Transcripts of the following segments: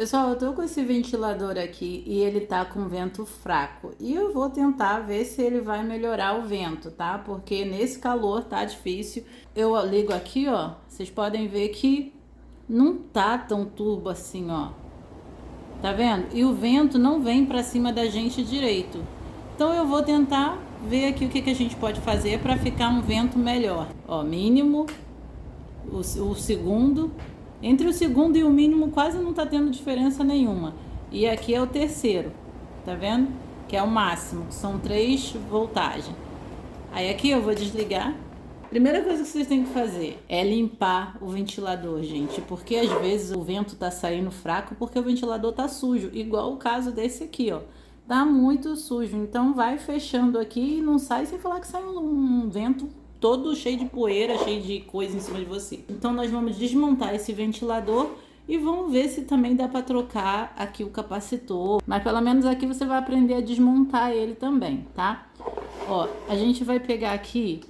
Pessoal, eu tô com esse ventilador aqui e ele tá com vento fraco. E eu vou tentar ver se ele vai melhorar o vento, tá? Porque nesse calor tá difícil. Eu ligo aqui, ó. Vocês podem ver que não tá tão turbo assim, ó. Tá vendo? E o vento não vem pra cima da gente direito. Então eu vou tentar ver aqui o que a gente pode fazer para ficar um vento melhor. Ó, mínimo, o segundo. Entre o segundo e o mínimo quase não tá tendo diferença nenhuma. E aqui é o terceiro, tá vendo? Que é o máximo, que são 3 voltagens. Aí aqui eu vou desligar. Primeira coisa que vocês têm que fazer é limpar o ventilador, gente. Porque às vezes o vento tá saindo fraco porque o ventilador tá sujo. Igual o caso desse aqui, ó. Tá muito sujo. Então vai fechando aqui e não sai sem falar que sai um vento todo cheio de poeira, cheio de coisa em cima de você. Então nós vamos desmontar esse ventilador e vamos ver se também dá para trocar aqui o capacitor. Mas pelo menos aqui você vai aprender a desmontar ele também, tá? Ó, a gente vai pegar aqui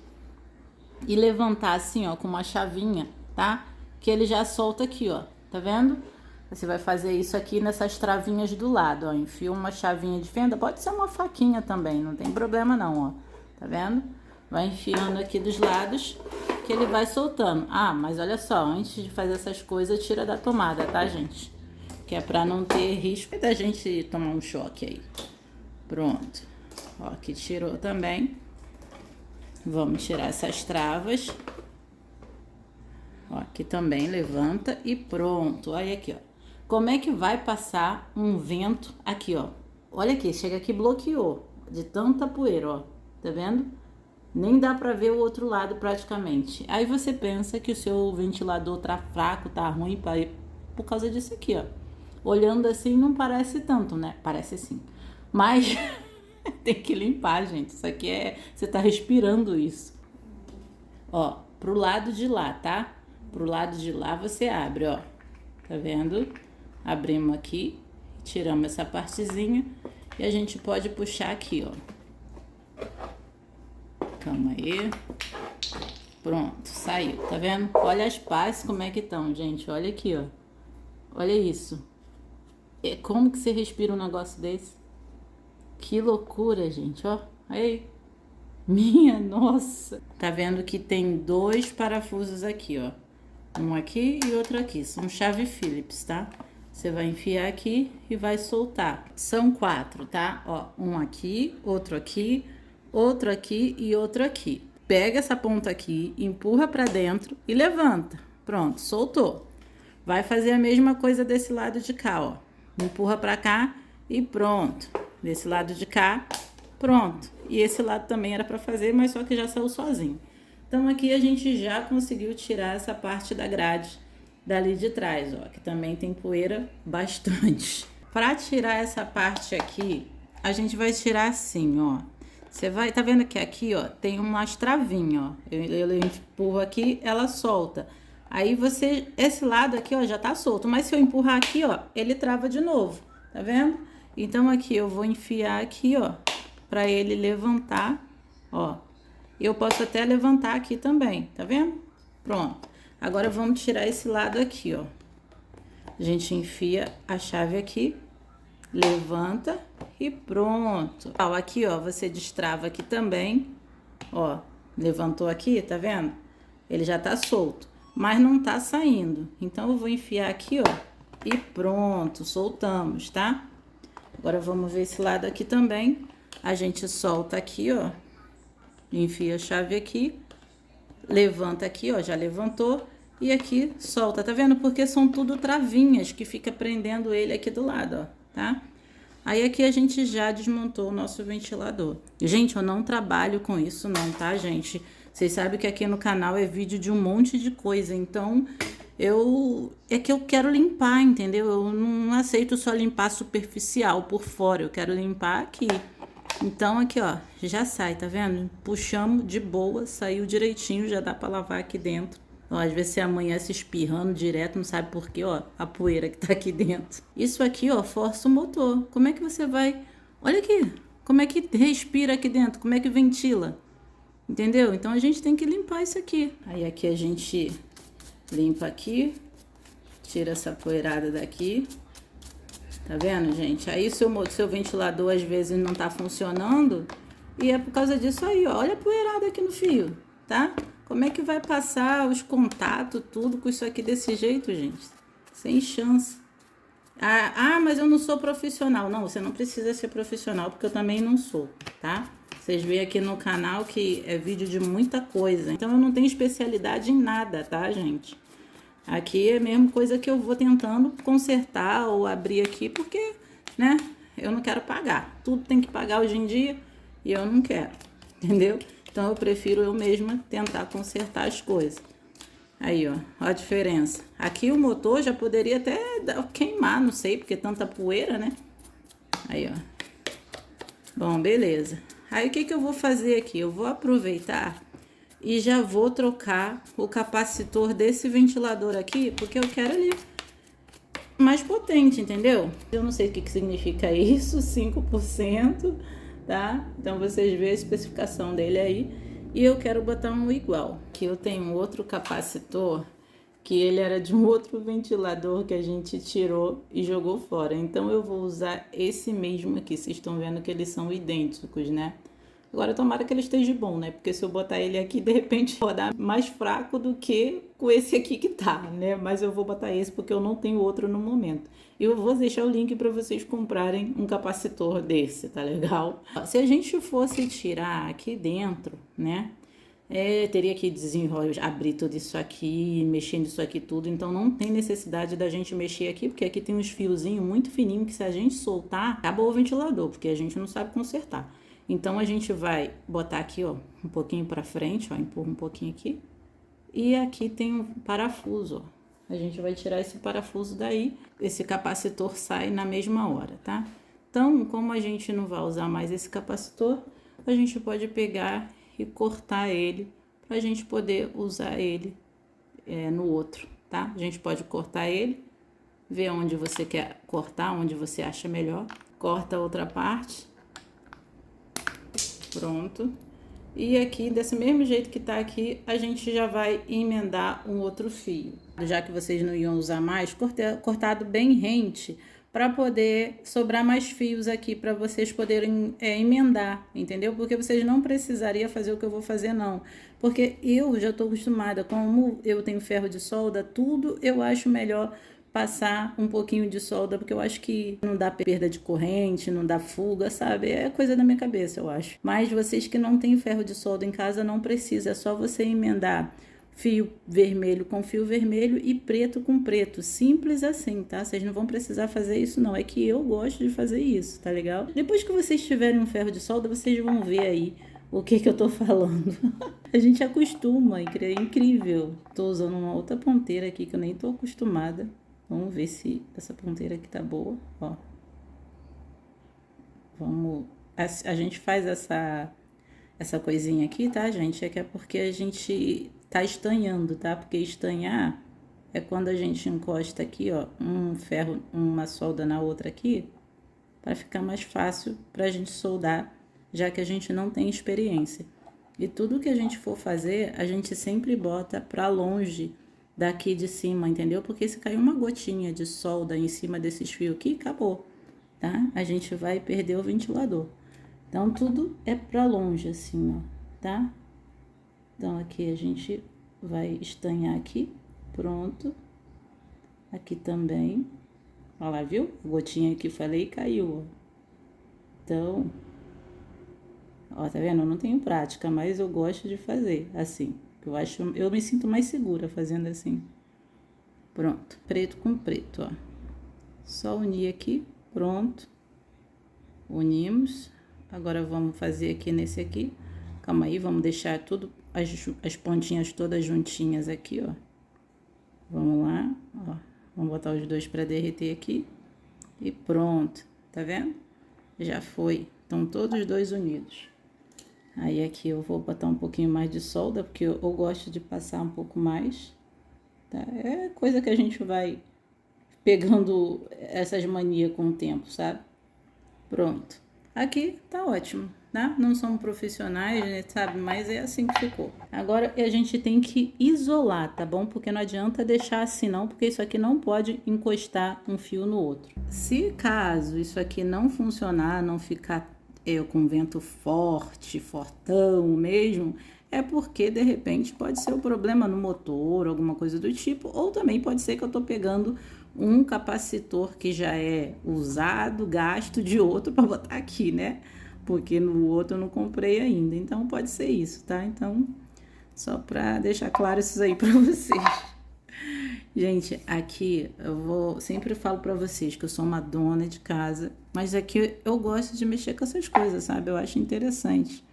e levantar assim, ó, com uma chavinha, tá? Que ele já solta aqui, ó. Tá vendo? Você vai fazer isso aqui nessas travinhas do lado, ó. Enfia uma chavinha de fenda, pode ser uma faquinha também, não tem problema não, ó. Tá vendo? Vai enfiando aqui dos lados que ele vai soltando. Ah, mas olha só, antes de fazer essas coisas, tira da tomada, tá, gente? Que é pra não ter risco da gente tomar um choque aí. Pronto. Ó, aqui tirou também. Vamos tirar essas travas. Ó, aqui também levanta e pronto. Olha aqui, ó. Como é que vai passar um vento aqui, ó? Olha aqui, chega aqui, bloqueou de tanta poeira, ó. Tá vendo? Nem dá pra ver o outro lado praticamente. Aí você pensa que o seu ventilador tá fraco, tá ruim por causa disso aqui, ó. Olhando assim não parece tanto, né? Parece sim. Mas tem que limpar, gente. Isso aqui é... Você tá respirando isso. Ó, pro lado de lá, tá? Pro lado de lá você abre, ó. Tá vendo? Abrimos aqui, tiramos essa partezinha e a gente pode puxar aqui, ó. Calma aí. Pronto, saiu, tá vendo? Olha as pás como é que estão, gente. Olha aqui, ó. Olha isso. É como que você respira um negócio desse? Que loucura, gente, ó. Aí. Minha nossa. Tá vendo que tem 2 parafusos aqui, ó. Um aqui e outro aqui. São chave Phillips, tá? Você vai enfiar aqui e vai soltar. São 4, tá? Ó, um aqui, outro aqui e outro aqui. Pega essa ponta aqui, empurra pra dentro e levanta. Pronto, soltou. Vai fazer a mesma coisa desse lado de cá, ó. Empurra pra cá e pronto. Desse lado de cá, pronto. E esse lado também era pra fazer, mas só que já saiu sozinho. Então aqui a gente já conseguiu tirar essa parte da grade dali de trás, ó. Que também tem poeira bastante. Pra tirar essa parte aqui, a gente vai tirar assim, ó. Você vai, tá vendo que aqui, ó, tem umas travinhas, ó. Eu empurro aqui, ela solta. Aí você, esse lado aqui, ó, já tá solto. Mas se eu empurrar aqui, ó, ele trava de novo. Tá vendo? Então aqui eu vou enfiar aqui, ó, pra ele levantar, ó. Eu posso até levantar aqui também, tá vendo? Pronto. Agora vamos tirar esse lado aqui, ó. A gente enfia a chave aqui, levanta e pronto. Ó, aqui, ó, você destrava aqui também, ó. Levantou aqui, tá vendo? Ele já tá solto, mas não tá saindo. Então eu vou enfiar aqui, ó, e pronto, soltamos, tá? Agora vamos ver esse lado aqui também. A gente solta aqui, ó. Enfia a chave aqui. Levanta aqui, ó. Já levantou. E aqui solta, tá vendo? Porque são tudo travinhas que fica prendendo ele aqui do lado, ó. Tá? Aí aqui a gente já desmontou o nosso ventilador. Gente, eu não trabalho com isso não, tá, gente? Vocês sabem que aqui no canal é vídeo de um monte de coisa. Então... É que eu quero limpar, entendeu? Eu não aceito só limpar superficial por fora, eu quero limpar aqui. Então aqui, ó, já sai, tá vendo? Puxamos de boa, saiu direitinho, já dá pra lavar aqui dentro. Ó, às vezes você amanhece espirrando direto, não sabe por quê, ó, a poeira que tá aqui dentro. Isso aqui, ó, força o motor. Como é que você vai... Olha aqui, como é que respira aqui dentro, como é que ventila. Entendeu? Então a gente tem que limpar isso aqui. Aí aqui a gente... limpa aqui, tira essa poeirada daqui, Tá vendo, gente? Aí seu ventilador às vezes não tá funcionando e é por causa disso aí, ó. Olha a poeirada aqui no fio, tá? Como é que vai passar os contatos, tudo com isso aqui desse jeito, gente? Sem chance. Mas eu não sou profissional. Não, você não precisa ser profissional, porque eu também não sou, tá? Vocês veem aqui no canal que é vídeo de muita coisa. Então eu não tenho especialidade em nada, tá, gente? Aqui é mesmo coisa que eu vou tentando consertar ou abrir aqui, porque, né, eu não quero pagar. Tudo tem que pagar hoje em dia e eu não quero, entendeu? Então eu prefiro eu mesma tentar consertar as coisas. Aí, ó a diferença. Aqui o motor já poderia até queimar, não sei, porque tanta poeira, né? Aí, ó. Bom, beleza. Aí o que que eu vou fazer aqui? Eu vou aproveitar e já vou trocar o capacitor desse ventilador aqui, porque eu quero ele mais potente, entendeu? Eu não sei o que que significa isso, 5%, tá? Então vocês veem a especificação dele aí. E eu quero botar um igual, que eu tenho outro capacitor, que ele era de um outro ventilador que a gente tirou e jogou fora. Então eu vou usar esse mesmo aqui, vocês estão vendo que eles são idênticos, né? Agora tomara que ele esteja bom, né? Porque se eu botar ele aqui, de repente rodar mais fraco do que com esse aqui que tá, né? Mas eu vou botar esse porque eu não tenho outro no momento. E eu vou deixar o link para vocês comprarem um capacitor desse, tá legal? Se a gente fosse tirar aqui dentro, né? Teria que abrir tudo isso aqui, mexer nisso aqui tudo. Então não tem necessidade da gente mexer aqui, porque aqui tem uns fiozinhos muito fininhos que se a gente soltar, acabou o ventilador, porque a gente não sabe consertar. Então a gente vai botar aqui, ó, um pouquinho para frente, ó, empurra um pouquinho aqui. E aqui tem um parafuso, ó. A gente vai tirar esse parafuso daí, esse capacitor sai na mesma hora, tá? Então, como a gente não vai usar mais esse capacitor, a gente pode pegar e cortar ele pra gente poder usar ele no outro, tá? A gente pode cortar ele, ver onde você quer cortar, onde você acha melhor. Corta a outra parte. Pronto. E aqui, desse mesmo jeito que tá aqui, a gente já vai emendar um outro fio. Já que vocês não iam usar mais, cortado bem rente, para poder sobrar mais fios aqui, para vocês poderem emendar, entendeu? Porque vocês não precisariam fazer o que eu vou fazer, não. Porque eu já estou acostumada, como eu tenho ferro de solda, tudo eu acho melhor passar um pouquinho de solda, porque eu acho que não dá perda de corrente, não dá fuga, sabe? É coisa da minha cabeça, eu acho. Mas vocês que não têm ferro de solda em casa, não precisa, é só você emendar fio vermelho com fio vermelho e preto com preto, simples assim, tá? Vocês não vão precisar fazer isso não, é que eu gosto de fazer isso, tá legal? Depois que vocês tiverem um ferro de solda, vocês vão ver aí o que eu tô falando. A gente acostuma, é incrível. Tô usando uma outra ponteira aqui que eu nem tô acostumada. Vamos ver se essa ponteira aqui tá boa, ó. Vamos... A gente faz essa coisinha aqui, tá, gente? É que é porque a gente tá estanhando, tá? Porque estanhar é quando a gente encosta aqui, ó, um ferro, uma solda na outra aqui, para ficar mais fácil pra gente soldar, já que a gente não tem experiência. E tudo que a gente for fazer, a gente sempre bota pra longe daqui de cima, entendeu? Porque se cair uma gotinha de solda em cima desses fios aqui, acabou, tá? A gente vai perder o ventilador. Então, tudo é pra longe, assim, ó, tá? Então, aqui a gente vai estanhar aqui, pronto. Aqui também. Olha lá, viu? A gotinha que falei caiu, ó. Então, ó, tá vendo? Eu não tenho prática, mas eu gosto de fazer assim. Eu me sinto mais segura fazendo assim. Pronto, preto com preto, ó. Só unir aqui, pronto. Unimos. Agora vamos fazer aqui nesse aqui. Calma aí, vamos deixar tudo, as pontinhas todas juntinhas aqui, ó. Vamos lá, ó. Vamos botar os dois para derreter aqui. E pronto, tá vendo? Já foi. Estão todos os dois unidos. Aí aqui eu vou botar um pouquinho mais de solda, porque eu gosto de passar um pouco mais, tá? É coisa que a gente vai pegando essas manias com o tempo, sabe? Pronto. Aqui tá ótimo. né? Não somos profissionais, né, sabe? Mas é assim que ficou. Agora a gente tem que isolar, tá bom? Porque não adianta deixar assim não, porque isso aqui não pode encostar um fio no outro. Se caso isso aqui não funcionar, não ficar com vento forte, fortão mesmo, é porque de repente pode ser um problema no motor, alguma coisa do tipo, ou também pode ser que eu tô pegando um capacitor que já é usado, gasto de outro para botar aqui, né? Porque no outro eu não comprei ainda. Então pode ser isso, tá? Então, só para deixar claro isso aí para vocês. Gente, aqui sempre falo para vocês que eu sou uma dona de casa, mas aqui eu gosto de mexer com essas coisas, sabe? Eu acho interessante.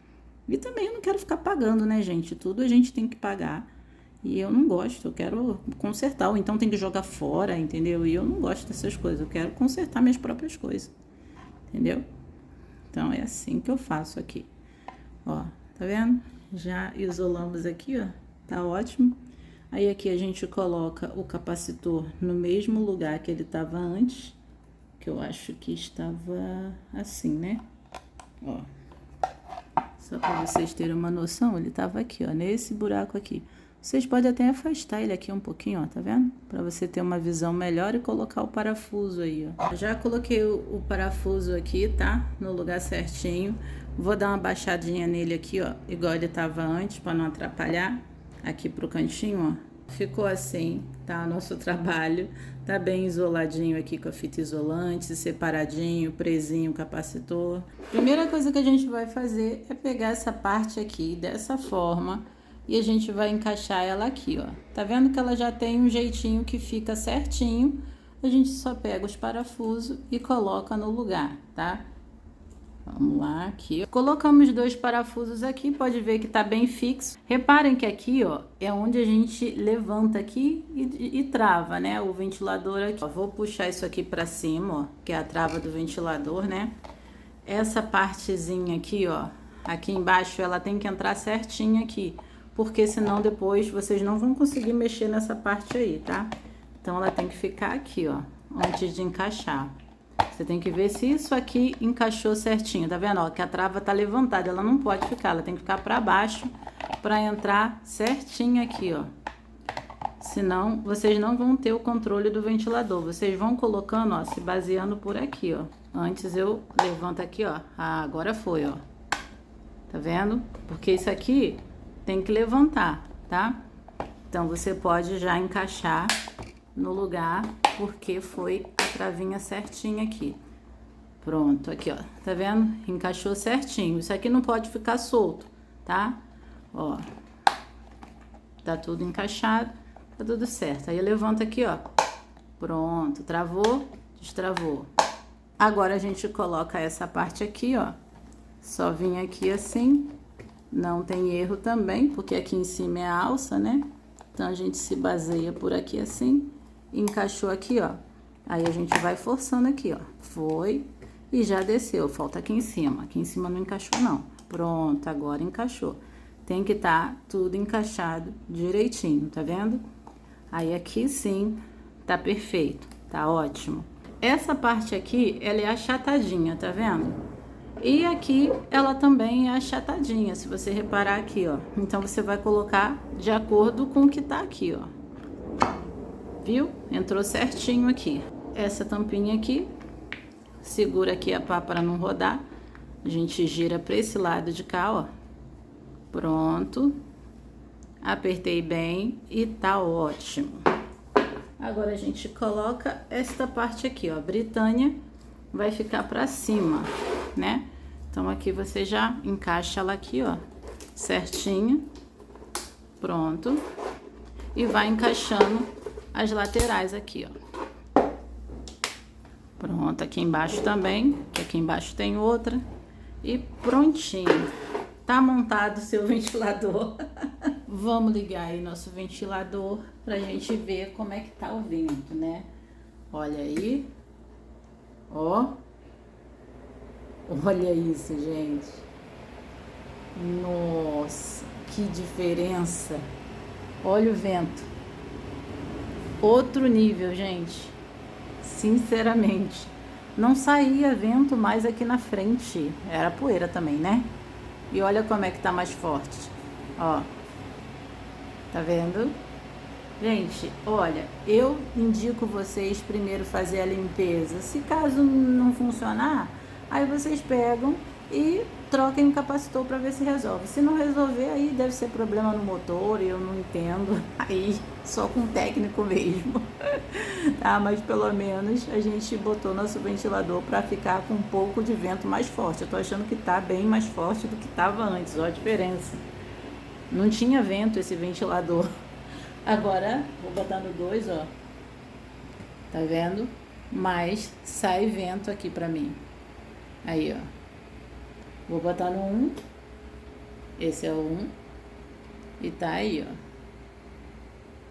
E também eu não quero ficar pagando, né, gente? Tudo a gente tem que pagar. E eu não gosto, eu quero consertar, ou então tem que jogar fora, entendeu? E eu não gosto dessas coisas, eu quero consertar minhas próprias coisas, entendeu? Então é assim que eu faço aqui. Ó, tá vendo? Já isolamos aqui, ó, tá ótimo. Aí aqui a gente coloca o capacitor no mesmo lugar que ele tava antes, que eu acho que estava assim, né? Ó, só para vocês terem uma noção, ele tava aqui, ó, nesse buraco aqui. Vocês podem até afastar ele aqui um pouquinho, ó, tá vendo? Para você ter uma visão melhor e colocar o parafuso aí, ó. Já coloquei o parafuso aqui, tá? No lugar certinho. Vou dar uma baixadinha nele aqui, ó, igual ele tava antes, para não atrapalhar. Aqui pro cantinho, ó. Ficou assim, tá? O nosso trabalho tá bem isoladinho aqui com a fita isolante, separadinho, presinho o capacitor. Primeira coisa que a gente vai fazer é pegar essa parte aqui dessa forma e a gente vai encaixar ela aqui, ó. Tá vendo que ela já tem um jeitinho que fica certinho? A gente só pega os parafusos e coloca no lugar, tá? Vamos lá, aqui. Colocamos 2 parafusos aqui, pode ver que tá bem fixo. Reparem que aqui, ó, é onde a gente levanta aqui e trava, né? O ventilador aqui. Ó, vou puxar isso aqui pra cima, ó, que é a trava do ventilador, né? Essa partezinha aqui, ó, aqui embaixo, ela tem que entrar certinha aqui, porque senão depois vocês não vão conseguir mexer nessa parte aí, tá? Então ela tem que ficar aqui, ó, antes de encaixar. Você tem que ver se isso aqui encaixou certinho, tá vendo? Ó, que a trava tá levantada, ela não pode ficar, ela tem que ficar pra baixo pra entrar certinho aqui, ó. Senão, vocês não vão ter o controle do ventilador. Vocês vão colocando, ó, se baseando por aqui, ó. Antes eu levanto aqui, ó. Ah, agora foi, ó. Tá vendo? Porque isso aqui tem que levantar, tá? Então, você pode já encaixar no lugar, porque foi a travinha certinha aqui. Pronto, aqui, ó. Tá vendo? Encaixou certinho. Isso aqui não pode ficar solto, tá? Ó. Tá tudo encaixado, tá tudo certo. Aí eu levanto aqui, ó. Pronto, travou, destravou. Agora a gente coloca essa parte aqui, ó. Só vim aqui assim. Não tem erro também, porque aqui em cima é a alça, né? Então a gente se baseia por aqui assim. Encaixou aqui, ó. Aí a gente vai forçando aqui, ó. Foi e já desceu. Falta aqui em cima. Aqui em cima não encaixou, não. Pronto, agora encaixou. Tem que estar tudo encaixado direitinho, tá vendo? Aí aqui sim, tá perfeito, tá ótimo. Essa parte aqui, ela é achatadinha, tá vendo? E aqui ela também é achatadinha, se você reparar aqui, ó. Então você vai colocar de acordo com o que tá aqui, ó. Viu? Entrou certinho aqui. Essa tampinha aqui, segura aqui a pá para não rodar. A gente gira para esse lado de cá, ó. Pronto. Apertei bem e tá ótimo. Agora a gente coloca esta parte aqui, ó. Britânia vai ficar para cima, né? Então aqui você já encaixa ela aqui, ó, certinho. Pronto. E vai encaixando as laterais aqui, ó. Pronto, aqui embaixo também, que aqui embaixo tem outra. E prontinho. Tá montado o seu ventilador. Vamos ligar aí nosso ventilador pra gente ver como é que tá o vento, né? Olha aí. Ó. Olha isso, gente. Nossa, que diferença. Olha o vento. Outro nível, gente. Sinceramente. não saía vento mais aqui na frente. Era poeira também, né? E olha como é que tá mais forte. Ó. Tá vendo? Gente, olha, eu indico vocês primeiro fazer a limpeza. Se caso não funcionar, aí vocês pegam e troquem o capacitor para ver se resolve. Se não resolver, aí deve ser problema no motor, eu não entendo. Aí só com o técnico mesmo. Tá? Mas pelo menos a gente botou nosso ventilador para ficar com um pouco de vento mais forte. Eu tô achando que tá bem mais forte do que tava antes, ó a diferença. Não tinha vento esse ventilador. Agora, vou botar no 2, ó. Tá vendo? Mas sai vento aqui pra mim. Aí, ó. Vou botar no 1. Esse é o 1. E tá aí, ó.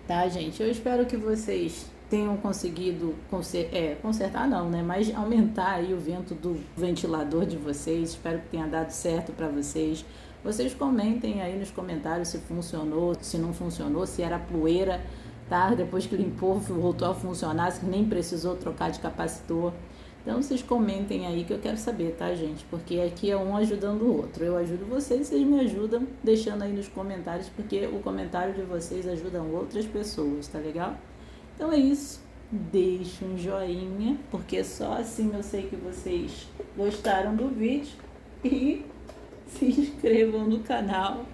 Tá, gente? Eu espero que vocês tenham conseguido consertar não, né? Mas aumentar aí o vento do ventilador de vocês. Espero que tenha dado certo pra vocês. Vocês comentem aí nos comentários se funcionou, se não funcionou, se era poeira, tá? Depois que limpou, voltou a funcionar, se nem precisou trocar de capacitor. Então, vocês comentem aí que eu quero saber, tá, gente? Porque aqui é um ajudando o outro. Eu ajudo vocês, vocês me ajudam deixando aí nos comentários, porque o comentário de vocês ajuda outras pessoas, tá legal? Então é isso. Deixa um joinha, porque só assim eu sei que vocês gostaram do vídeo. E se inscrevam no canal.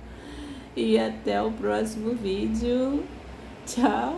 E até o próximo vídeo. Tchau!